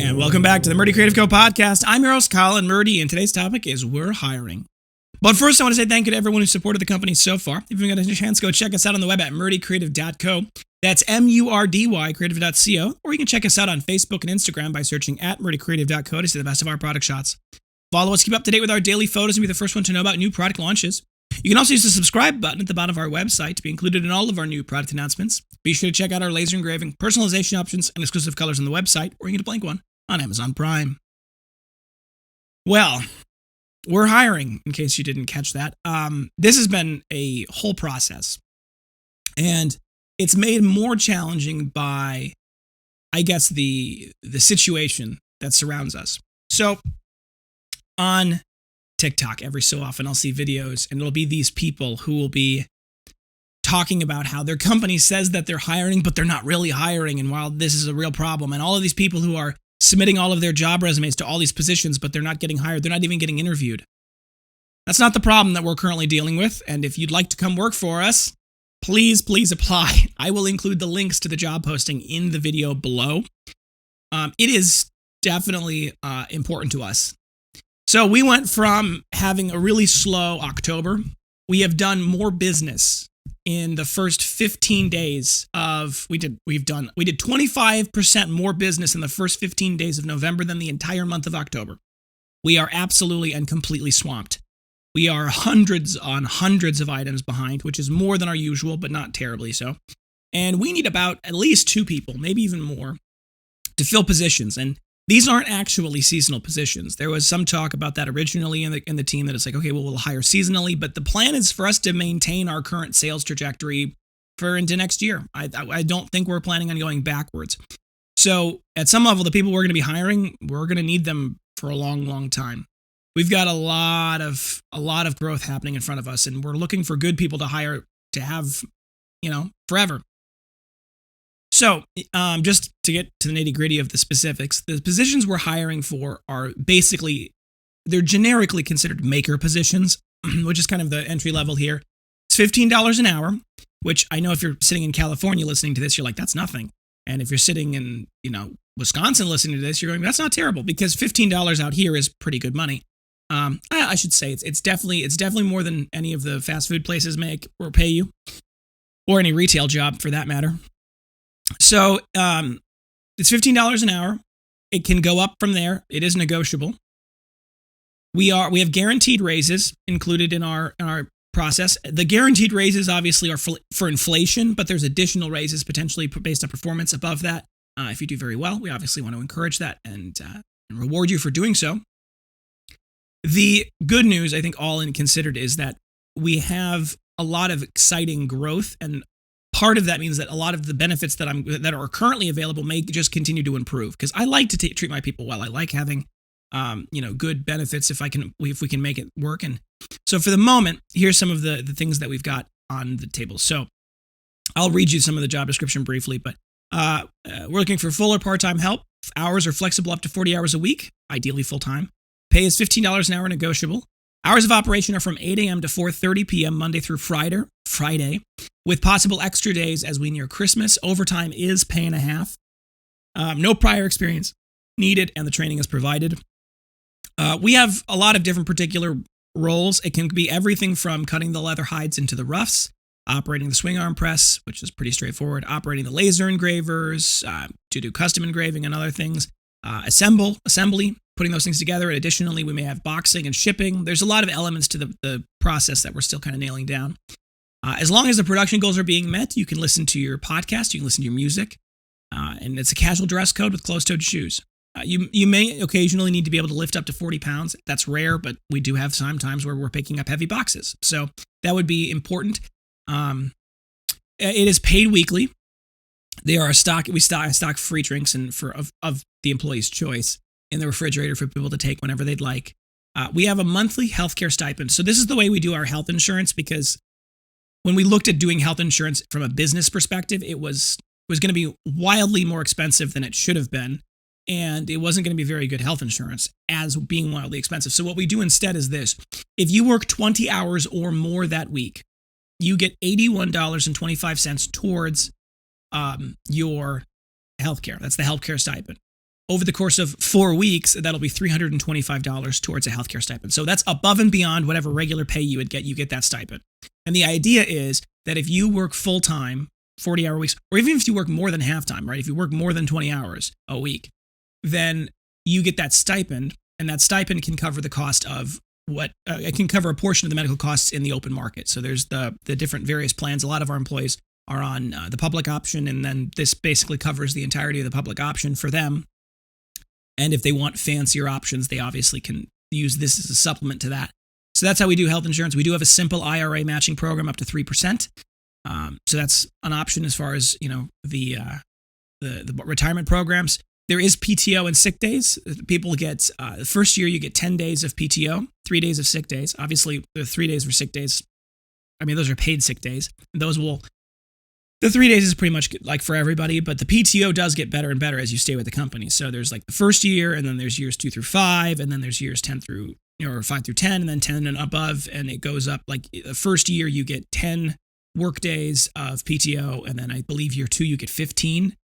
And welcome back to the Murdy Creative Co podcast. I'm your host, Colin Murdy, and today's topic is we're hiring. But first, I want to say thank you to everyone who supported the company so far. If you haven't got a chance, go check us out on the web at murdycreative.co. That's M-U-R-D-Y, creative.co. Or you can check us out on Facebook and Instagram by searching at murdycreative.co to see the best of our product shots. Follow us, keep up to date with our daily photos, and be the first one to know about new product launches. You can also use the subscribe button at the bottom of our website to be included in all of our new product announcements. Be sure to check out our laser engraving, personalization options, and exclusive colors on the website, or you can get a blank one on Amazon Prime. Well, we're hiring, in case you didn't catch that. This has been a whole process, and it's made more challenging by, I guess, the situation that surrounds us. So on TikTok, every so often I'll see videos, and it'll be these people who will be talking about how their company says that they're hiring, but they're not really hiring, and while this is a real problem, and all of these people who are submitting all of their job resumes to all these positions, but they're not getting hired, they're not even getting interviewed. That's not the problem that we're currently dealing with, and if you'd like to come work for us, please apply. I will include the links to the job posting in the video below. It is definitely important to us. So we went from having a really slow October. We have done more business in the first 15 days of, we did 25% more business in the first 15 days of November than the entire month of October. We are absolutely and completely swamped. We are hundreds on hundreds of items behind, which is more than our usual, but not terribly so. And we need about at least 2 people, maybe even more, to fill positions. And these aren't actually seasonal positions. There was some talk about that originally in the team that it's like, okay, well, we'll hire seasonally, but the plan is for us to maintain our current sales trajectory for into next year. I don't think we're planning on going backwards. So at some level, the people we're going to be hiring, we're going to need them for a long, long time. We've got a lot of growth happening in front of us, and we're looking for good people to hire to have, forever. So just to get to the nitty-gritty of the specifics, the positions we're hiring for are basically, they're generically considered maker positions, which is kind of the entry level here. It's $15 an hour, which I know if you're sitting in California listening to this, you're like, that's nothing. And if you're sitting in, Wisconsin listening to this, you're going, that's not terrible, because $15 out here is pretty good money. I should say it's definitely more than any of the fast food places make or pay you, or any retail job for that matter. So it's $15 an hour. It can go up from there. It is negotiable. We have guaranteed raises included in our process. The guaranteed raises obviously are for inflation, but there's additional raises potentially based on performance above that. If you do very well, we obviously want to encourage that and reward you for doing so. The good news, I think, all in considered, is that we have a lot of exciting growth, and part of that means that a lot of the benefits that are currently available may just continue to improve, because I like to treat my people well. I like having good benefits if we can make it work. And so for the moment, here's some of the things that we've got on the table. So I'll read you some of the job description briefly, but we're looking for full or part-time help. Hours are flexible up to 40 hours a week, ideally full-time. Pay is $15 an hour, negotiable. Hours of operation are from 8 a.m. to 4:30 p.m. Monday through Friday, with possible extra days as we near Christmas. Overtime is pay and a half. No prior experience needed, and the training is provided. We have a lot of different particular roles. It can be everything from cutting the leather hides into the roughs, operating the swing arm press, which is pretty straightforward, operating the laser engravers, to do custom engraving and other things, assembly, putting those things together. And additionally, we may have boxing and shipping. There's a lot of elements to the process that we're still kind of nailing down. As long as the production goals are being met, you can listen to your podcast, you can listen to your music, and it's a casual dress code with closed-toed shoes. You may occasionally need to be able to lift up to 40 pounds. That's rare, but we do have sometimes where we're picking up heavy boxes. So that would be important. It is paid weekly. We stock free drinks of the employee's choice in the refrigerator for people to take whenever they'd like. We have a monthly healthcare stipend. So this is the way we do our health insurance, because when we looked at doing health insurance from a business perspective, it was going to be wildly more expensive than it should have been. And it wasn't going to be very good health insurance as being wildly expensive. So what we do instead is this. If you work 20 hours or more that week, you get $81.25 towards your healthcare. That's the healthcare stipend. over the course of 4 weeks, that'll be $325 towards a healthcare stipend. So that's above and beyond whatever regular pay you would get. You get that stipend. And the idea is that if you work full-time, 40-hour weeks, or even if you work more than half-time, right? If you work more than 20 hours a week, then you get that stipend, and that stipend can cover the cost of it can cover a portion of the medical costs in the open market. So there's the different various plans. A lot of our employees are on the public option, and then this basically covers the entirety of the public option for them. And if they want fancier options, they obviously can use this as a supplement to that. So that's how we do health insurance. We do have a simple IRA matching program up to 3%. So that's an option as far as, the retirement programs. There is PTO and sick days. People get, the first year you get 10 days of PTO, 3 days of sick days. Obviously, the 3 days for sick days. I mean, those are paid sick days. The 3 days is pretty much like for everybody, but the PTO does get better and better as you stay with the company. So there's like the first year, and then there's years 2 through 5, and then there's years 10 through, or 5 through 10, and then 10 and above, and it goes up. Like the first year you get 10 work days of PTO, and then I believe year 2 you get 15.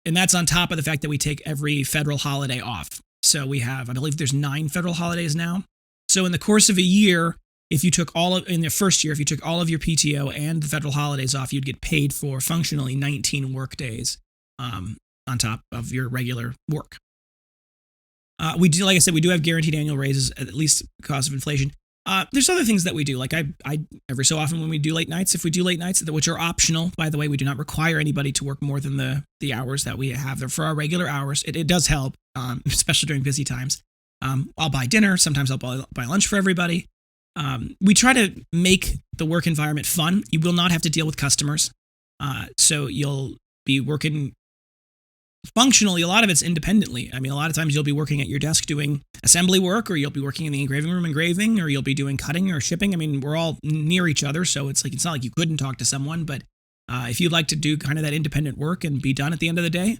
And that's on top of the fact that we take every federal holiday off. So we have, I believe there's 9 federal holidays now. So in the course of a year, if you took in the first year, if you took all of your PTO and the federal holidays off, you'd get paid for functionally 19 work days on top of your regular work. We do, like I said, we do have guaranteed annual raises, at least because of inflation. There's other things that we do. Like I every so often when we do late nights, if we do late nights, which are optional, by the way, we do not require anybody to work more than the hours that we have there for our regular hours. It does help, especially during busy times. I'll buy dinner. Sometimes I'll buy lunch for everybody. We try to make the work environment fun. You will not have to deal with customers. So you'll be working functionally. A lot of it's independently. I mean, a lot of times you'll be working at your desk doing assembly work, or you'll be working in the engraving room engraving, or you'll be doing cutting or shipping. I mean, we're all near each other. So it's not like you couldn't talk to someone, but if you'd like to do kind of that independent work and be done at the end of the day,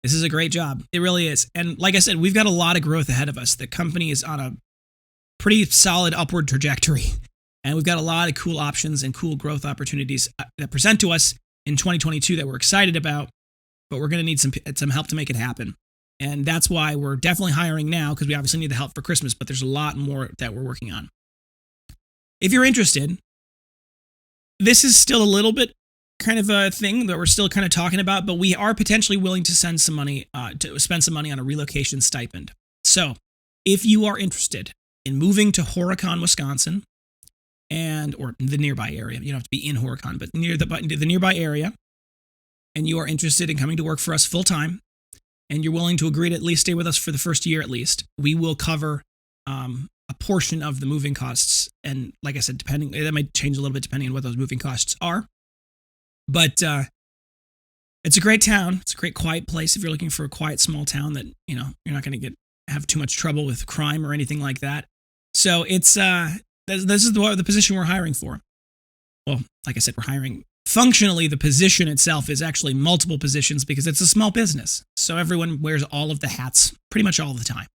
this is a great job. It really is. And like I said, we've got a lot of growth ahead of us. The company is on a pretty solid upward trajectory, and we've got a lot of cool options and cool growth opportunities that present to us in 2022 that we're excited about, but we're going to need some help to make it happen. And that's why we're definitely hiring now, because we obviously need the help for Christmas, but there's a lot more that we're working on. If you're interested, this is still a little bit kind of a thing that we're still kind of talking about, but we are potentially willing to spend some money on a relocation stipend. So if you are interested in moving to Horicon, Wisconsin, or the nearby area, you don't have to be in Horicon, but near the nearby area, and you are interested in coming to work for us full time, and you're willing to agree to at least stay with us for the first year at least, we will cover a portion of the moving costs. And like I said, that might change a little bit depending on what those moving costs are. But it's a great town. It's a great quiet place if you're looking for a quiet small town that you're not going to have too much trouble with crime or anything like that. So it's this is the position we're hiring for. Well, like I said, we're hiring. Functionally, the position itself is actually multiple positions because it's a small business. So everyone wears all of the hats pretty much all the time.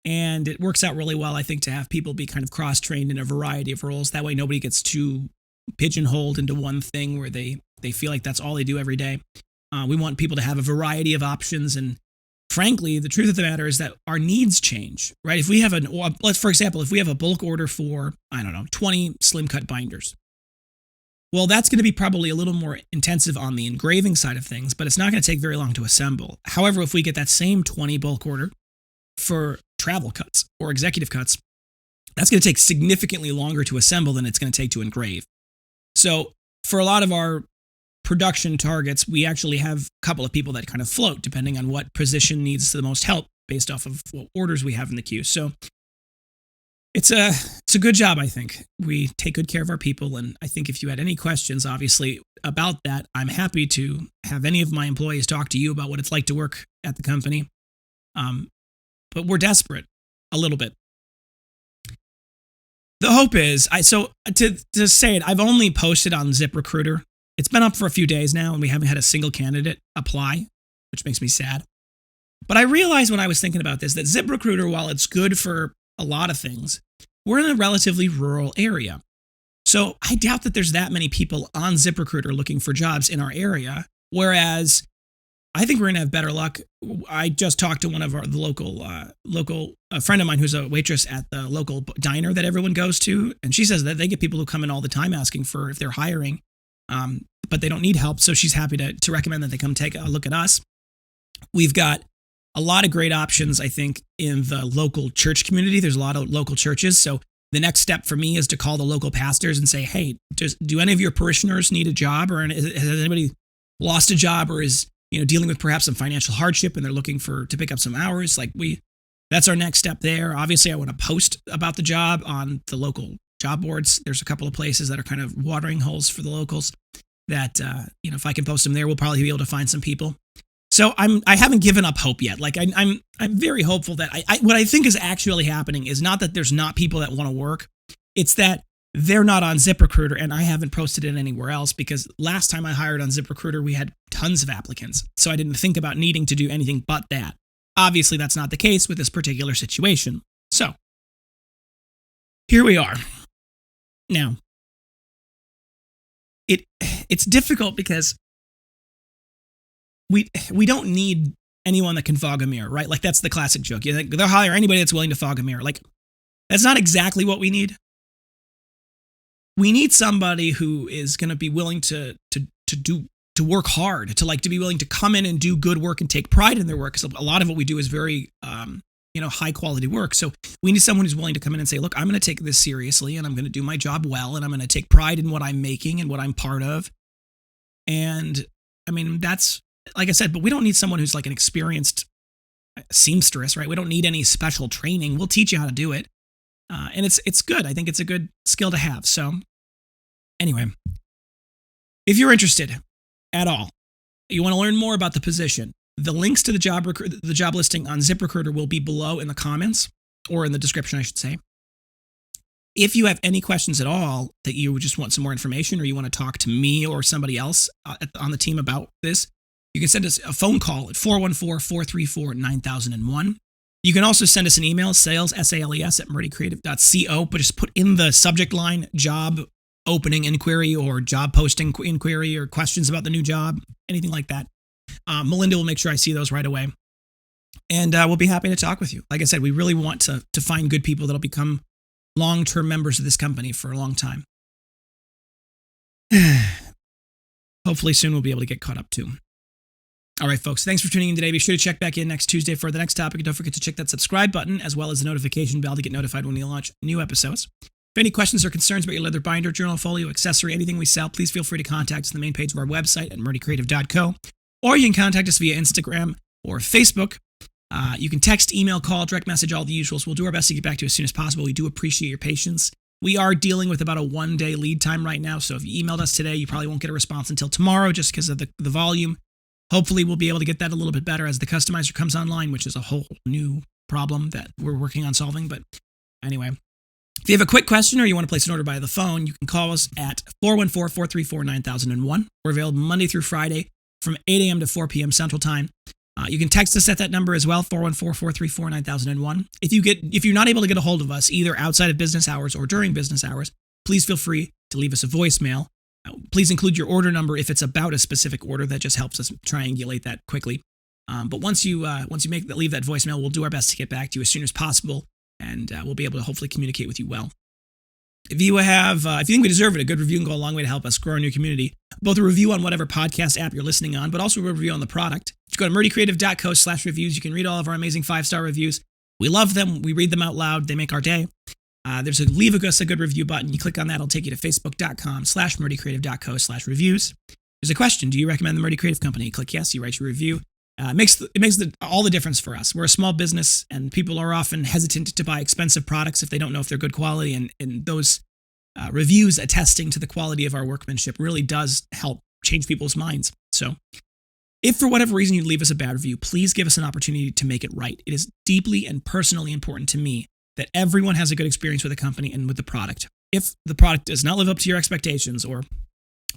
And it works out really well, I think, to have people be kind of cross-trained in a variety of roles. That way nobody gets too pigeonholed into one thing where they feel like that's all they do every day. We want people to have a variety of options, and frankly, the truth of the matter is that our needs change, right? If we have for example, if we have a bulk order for, 20 slim cut binders, well, that's going to be probably a little more intensive on the engraving side of things, but it's not going to take very long to assemble. However, if we get that same 20 bulk order for travel cuts or executive cuts, that's going to take significantly longer to assemble than it's going to take to engrave. So for a lot of our production targets, we actually have a couple of people that kind of float depending on what position needs the most help based off of what orders we have in the queue. So it's a good job, I think. We take good care of our people, and I think if you had any questions, obviously, about that, I'm happy to have any of my employees talk to you about what it's like to work at the company. But we're desperate, a little bit. The hope is, to say it, I've only posted on ZipRecruiter. It's been up for a few days now, and we haven't had a single candidate apply, which makes me sad. But I realized when I was thinking about this that ZipRecruiter, while it's good for a lot of things, we're in a relatively rural area. So I doubt that there's that many people on ZipRecruiter looking for jobs in our area, whereas I think we're going to have better luck. I just talked to one of the local a friend of mine who's a waitress at the local diner that everyone goes to. And she says that they get people who come in all the time asking for if they're hiring, but they don't need help. So she's happy to recommend that they come take a look at us. We've got a lot of great options, I think, in the local church community. There's a lot of local churches. So the next step for me is to call the local pastors and say, hey, do any of your parishioners need a job, or has anybody lost a job, or is dealing with perhaps some financial hardship and they're looking to pick up some hours? That's our next step there. Obviously, I want to post about the job on the local job boards. There's a couple of places that are kind of watering holes for the locals that, if I can post them there, we'll probably be able to find some people. So I haven't given up hope yet. I'm very hopeful that what I think is actually happening is not that there's not people that want to work. It's that they're not on ZipRecruiter, and I haven't posted it anywhere else because last time I hired on ZipRecruiter, we had tons of applicants. So I didn't think about needing to do anything but that. Obviously, that's not the case with this particular situation. So here we are. Now, it's difficult because we don't need anyone that can fog a mirror, right? That's the classic joke. They'll hire anybody that's willing to fog a mirror. That's not exactly what we need. We need somebody who is going to be willing to work hard, to be willing to come in and do good work and take pride in their work. Because a lot of what we do is very, high quality work. So we need someone who's willing to come in and say, look, I'm going to take this seriously and I'm going to do my job well and I'm going to take pride in what I'm making and what I'm part of. And that's, like I said, but we don't need someone who's like an experienced seamstress, right? We don't need any special training. We'll teach you how to do it. And it's good. I think it's a good skill to have. So anyway, if you're interested at all, you want to learn more about the position, the links to the job listing on ZipRecruiter will be below in the comments, or in the description, I should say. If you have any questions at all that you just want some more information, or you want to talk to me or somebody else on the team about this, you can send us a phone call at 414-434-9001. You can also send us an email, sales, S-A-L-E-S, at murdycreative.co, but just put in the subject line, job opening inquiry or job posting inquiry or questions about the new job, anything like that. Melinda will make sure I see those right away. And we'll be happy to talk with you. Like I said, we really want to find good people that'll become long-term members of this company for a long time. Hopefully soon we'll be able to get caught up too. All right, folks, thanks for tuning in today. Be sure to check back in next Tuesday for the next topic. And don't forget to check that subscribe button as well as the notification bell to get notified when we launch new episodes. If any questions or concerns about your leather binder, journal, folio, accessory, anything we sell, please feel free to contact us on the main page of our website at murdycreative.co, or you can contact us via Instagram or Facebook. You can text, email, call, direct message, all the usuals. We'll do our best to get back to you as soon as possible. We do appreciate your patience. We are dealing with about a 1-day lead time right now, so if you emailed us today, you probably won't get a response until tomorrow just because of the volume. Hopefully, we'll be able to get that a little bit better as the customizer comes online, which is a whole new problem that we're working on solving. But anyway, if you have a quick question or you want to place an order by the phone, you can call us at 414-434-9001. We're available Monday through Friday from 8 a.m. to 4 p.m. Central Time. You can text us at that number as well, 414-434-9001. If you're not able to get a hold of us, either outside of business hours or during business hours, please feel free to leave us a voicemail. Please include your order number if it's about a specific order. That just helps us triangulate that quickly. But once you leave that voicemail, we'll do our best to get back to you as soon as possible, and we'll be able to hopefully communicate with you well. If you think we deserve it, a good review can go a long way to help us grow our new community. Both a review on whatever podcast app you're listening on, but also a review on the product. If you go to murdycreative.co/reviews, you can read all of our amazing 5-star reviews. We love them. We read them out loud. They make our day. There's a leave us a good review button. You click on that, it'll take you to facebook.com/murdycreative.co/reviews. There's a question. Do you recommend the Murdy Creative Company? You click yes, you write your review. It makes all the difference for us. We're a small business, and people are often hesitant to buy expensive products if they don't know if they're good quality, and those reviews attesting to the quality of our workmanship really does help change people's minds. So if for whatever reason you leave us a bad review, please give us an opportunity to make it right. It is deeply and personally important to me that everyone has a good experience with the company and with the product. If the product does not live up to your expectations or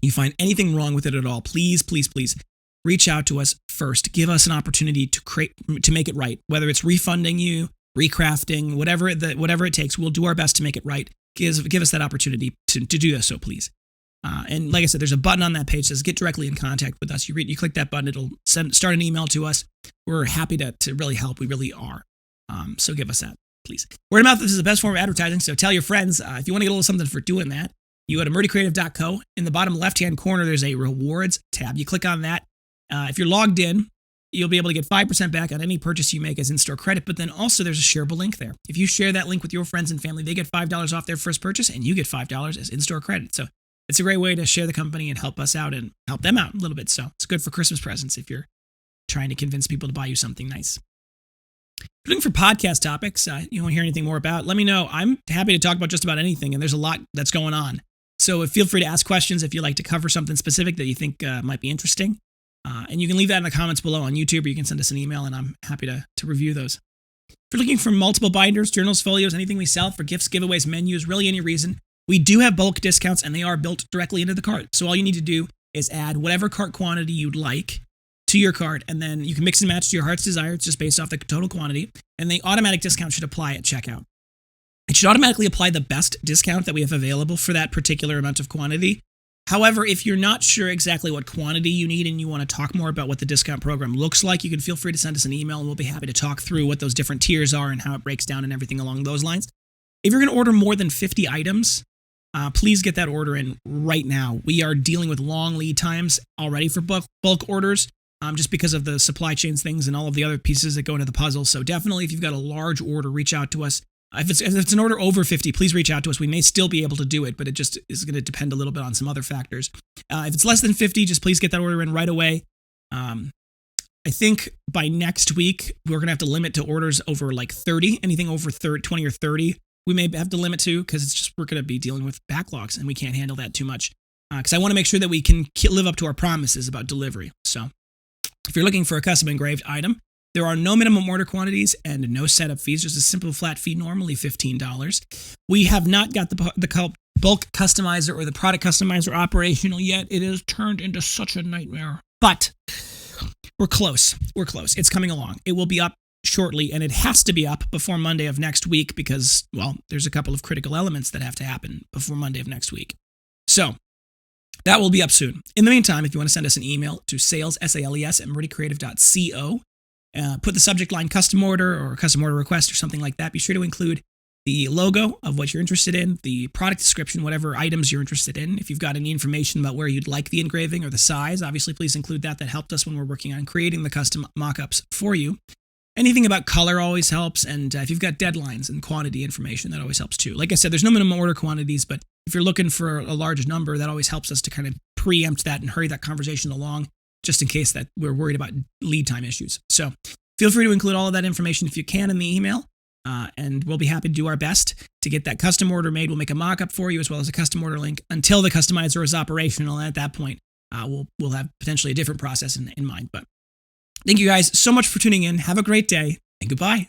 you find anything wrong with it at all, please, please, please reach out to us first. Give us an opportunity to make it right. Whether it's refunding you, recrafting, whatever it takes, we'll do our best to make it right. Give us that opportunity to do so, please. And like I said, there's a button on that page that says get directly in contact with us. You click that button, it'll start an email to us. We're happy to really help. We really are. So give us that, please. Word of mouth is the best form of advertising, so tell your friends. If you want to get a little something for doing that, you go to murdycreative.co. In the bottom left-hand corner, there's a rewards tab. You click on that. If you're logged in, you'll be able to get 5% back on any purchase you make as in-store credit, but then also there's a shareable link there. If you share that link with your friends and family, they get $5 off their first purchase, and you get $5 as in-store credit. So it's a great way to share the company and help us out and help them out a little bit. So it's good for Christmas presents if you're trying to convince people to buy you something nice. If you're looking for podcast topics you want to hear anything more about, let me know. I'm happy to talk about just about anything, and there's a lot that's going on. So feel free to ask questions if you'd like to cover something specific that you think might be interesting. And you can leave that in the comments below on YouTube, or you can send us an email, and I'm happy to review those. If you're looking for multiple binders, journals, folios, anything we sell for gifts, giveaways, menus, really any reason, we do have bulk discounts, and they are built directly into the cart. So all you need to do is add whatever cart quantity you'd like to your cart, and then you can mix and match to your heart's desire. It's just based off the total quantity, and the automatic discount should apply at checkout. It should automatically apply the best discount that we have available for that particular amount of quantity. However, if you're not sure exactly what quantity you need and you want to talk more about what the discount program looks like, you can feel free to send us an email, and we'll be happy to talk through what those different tiers are and how it breaks down and everything along those lines. If you're going to order more than 50 items, please get that order in right now. We are dealing with long lead times already for bulk orders, just because of the supply chains things and all of the other pieces that go into the puzzle. So definitely, if you've got a large order, reach out to us. If it's an order over 50, please reach out to us. We may still be able to do it, but it just is going to depend a little bit on some other factors. If it's less than 50, just please get that order in right away. I think by next week, we're going to have to limit to orders over like 30. Anything over 20 or 30, we may have to limit to, because it's just we're going to be dealing with backlogs, and we can't handle that too much. Because I want to make sure that we can live up to our promises about delivery. So if you're looking for a custom engraved item, there are no minimum order quantities and no setup fees, just a simple flat fee, normally $15. We have not got the bulk customizer or the product customizer operational yet. It is turned into such a nightmare. But we're close. We're close. It's coming along. It will be up shortly, and it has to be up before Monday of next week because, well, there's a couple of critical elements that have to happen before Monday of next week. So that will be up soon. In the meantime, if you want to send us an email to sales, S-A-L-E-S, at murdycreative.co, put the subject line custom order or custom order request or something like that. Be sure to include the logo of what you're interested in, the product description, whatever items you're interested in. If you've got any information about where you'd like the engraving or the size, obviously please include that. That helped us when we're working on creating the custom mock-ups for you. Anything about color always helps, and if you've got deadlines and quantity information, that always helps too. Like I said, there's no minimum order quantities, but if you're looking for a large number, that always helps us to kind of preempt that and hurry that conversation along, just in case that we're worried about lead time issues. So feel free to include all of that information if you can in the email, and we'll be happy to do our best to get that custom order made. We'll make a mock-up for you as well as a custom order link until the customizer is operational, and at that point, we'll have potentially a different process in mind. But thank you guys so much for tuning in. Have a great day, and goodbye.